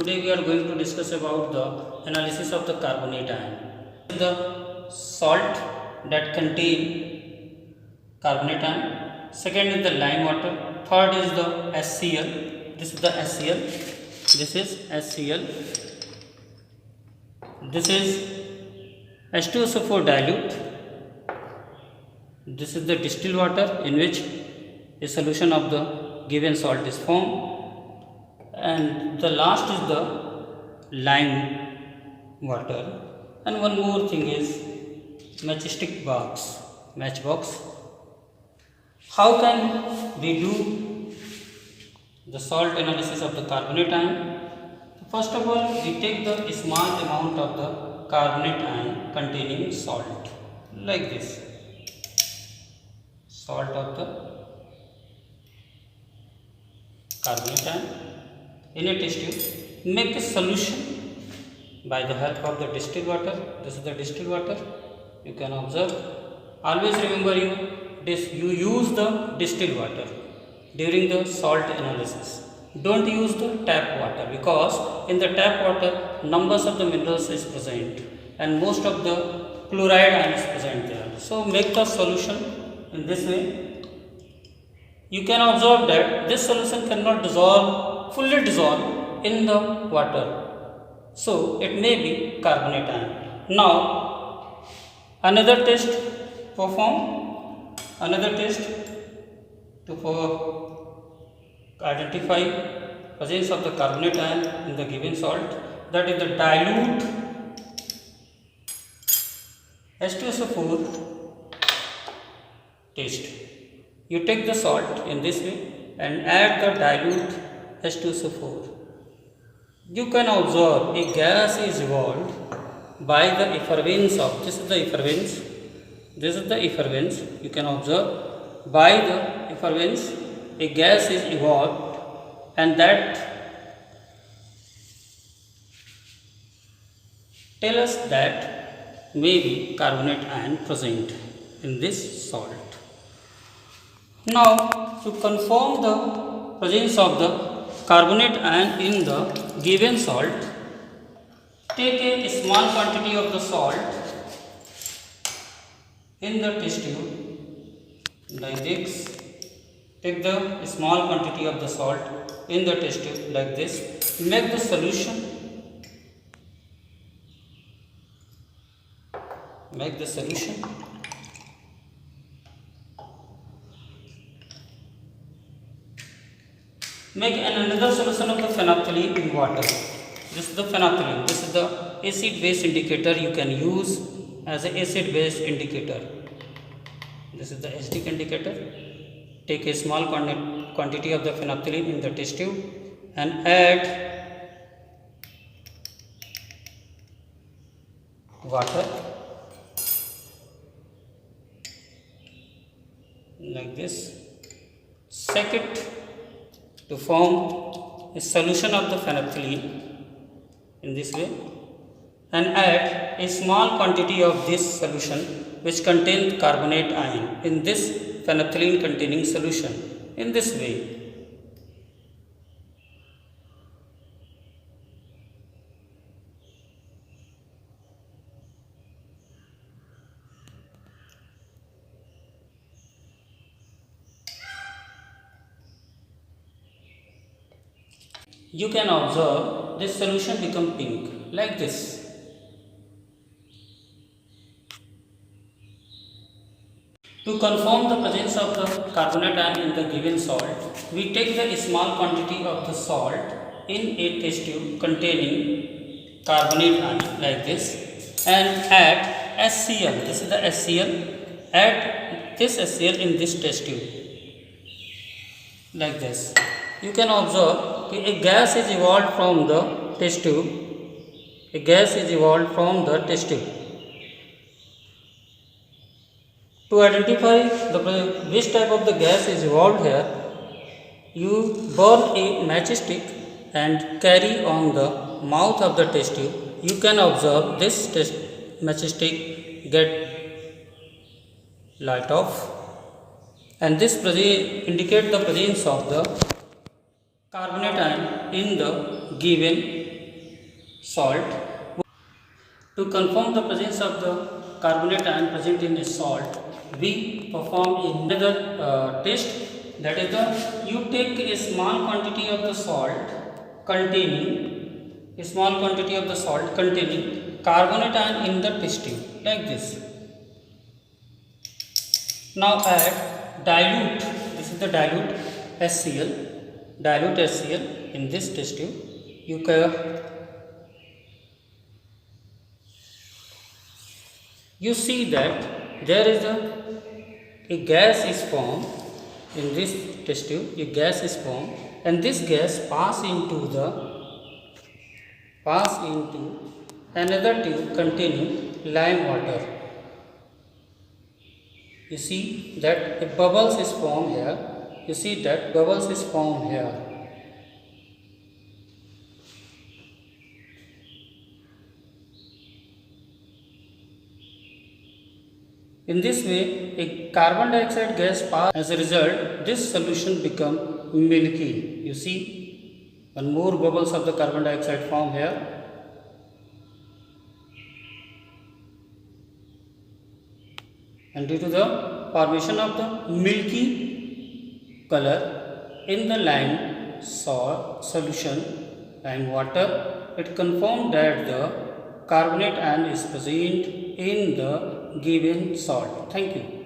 Today we are going to discuss about the analysis of the carbonate ion. The salt that contain carbonate ion. Second is the lime water. Third is the HCl. This is the HCl. This is HCl. This is H2SO4 dilute. This is the distilled water in which a solution of the given salt is formed. And the last is the lime water. And one more thing is matchbox. How can we do the salt analysis of the carbonate ion? First of all, we take the small amount of the carbonate ion containing salt, like this. Salt of the carbonate ion in a test tube. Make a solution by the help of the distilled water. This is the distilled water. You can observe. Always remember you use the distilled water during the salt analysis. Don't use the tap water, because in the tap water numbers of the minerals is present and most of the chloride ion is present there. So make the solution in this way. You can observe that this solution cannot fully dissolve in the water, so it may be carbonate ion. Now another test to identify presence of the carbonate ion in the given salt, that is the dilute H2SO4 test. You take the salt in this way and add the dilute H2SO4. You can observe a gas is evolved by the effervescence of, this is the effervescence. You can observe by the effervescence a gas is evolved, and that tell us that may be carbonate ion present in this salt. Now, to confirm the presence of the carbonate ion in the given salt, take a small quantity of the salt in the test tube, like this. Take the small quantity of the salt in the test tube, like this. Make the solution. Make another solution of the phenolphthalein in water. This is the phenolphthalein. This is the acid base indicator. You can use as an acid base indicator. This is the acidic indicator. Take a small quantity of the phenolphthalein in the test tube and add water, like this. Shake it to form a solution of the phenolphthalein in this way, and add a small quantity of this solution which contains carbonate ion in this phenolphthalein containing solution in this way. You can observe this solution become pink, like this. To confirm the presence of the carbonate ion in the given salt, we take the small quantity of the salt in a test tube containing carbonate ion, like this, and add HCl. This is the HCl. Add this HCl in this test tube, like this. You can observe a gas is evolved from the test tube. To identify which type of the gas is evolved here, you burn a matchstick and carry on the mouth of the test tube. You can observe this matchstick get light off, and this indicate the presence of the carbonate ion in the given salt. To confirm the presence of the carbonate ion present in a salt, we perform another test. That is, you take a small quantity of the salt containing carbonate ion in the test tube, like this. Now add dilute. This is the dilute HCl. Dilute HCl in this test tube. You see that there is a gas is formed in this test tube. A gas is formed, and this gas pass into another tube containing lime water. You see that a bubbles is formed here. In this way, a carbon dioxide gas pass. As a result, this solution become milky. You see, one more bubbles of the carbon dioxide form here. And due to the formation of the milky color in the lime solution, lime water, it confirmed that the carbonate ion is present in the given salt. Thank you.